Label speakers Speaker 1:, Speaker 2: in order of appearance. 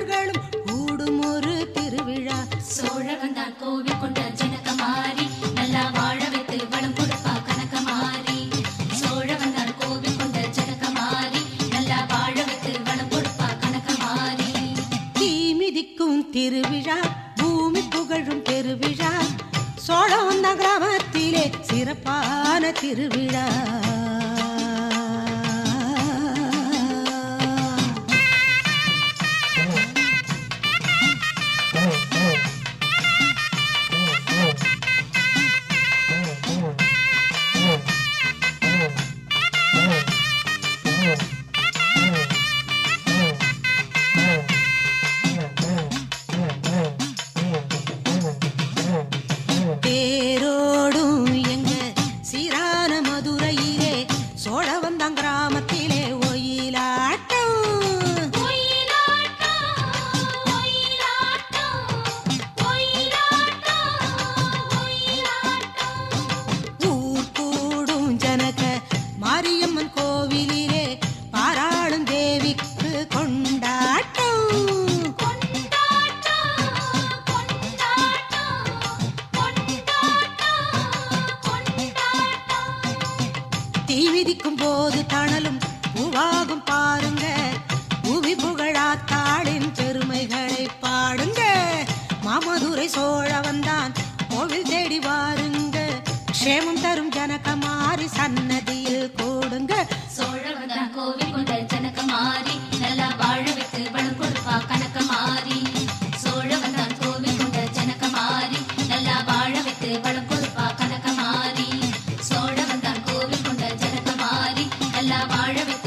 Speaker 1: மன்னர்களும் கூடும் ஒரு திருவிழா.
Speaker 2: சோழவன் தான் கோவில் கொண்ட ஜனகமாரி, நல்லா வாழ வைத்து வளம் கொடுப்பா கனகமாரி. சோழவன் தான் கோவில் கொண்ட ஜனகமாரி, நல்லா வாழ வைத்து வளம் கொடுப்பா கனகமாரி.
Speaker 1: தீ மிதிக்கும் திருவிழா, பூமி புகழும் பெருவிழா, சோழவந்தான் கிராமத்திலே சிறப்பான திருவிழா. தேரோடும் எங்க சீரான மதுரையிலே சோழவந்தான் கிராமத்திலே ஒயிலாட்டம். ஊர் கூடும் ஜனக மாரியம்மன் கோவிலிலே பாராளும் தேவிக்கு கொண்டாட்டம். தீ மிதிக்கும் போது தணலும் பூவாகும் பாருங்க, பூவி புகழாத்தாளின் பெருமைகளை பாடுங்க. மாமதுரை சோழவந்தான் கோவில் தேடி வாருங்க, க்ஷேமம் தரும் ஜனகமாரி சன்னதியில் கூடுங்க.
Speaker 2: சோழவன் தான் கோவில் கொண்ட ஜனகமாரி, நல்லா வாழ வைத்து வளம் கொடுப்பா கனகமாரி. சோழவன் தான் கோவில் கொண்ட ஜனகமாரி, நல்லா வாழ வைத்து வளம் கொடுப்பா கனகமாரி. சோழவன் தான் கோவில் கொண்ட ஜனகமாரி, நல்லா வாழ வைத்து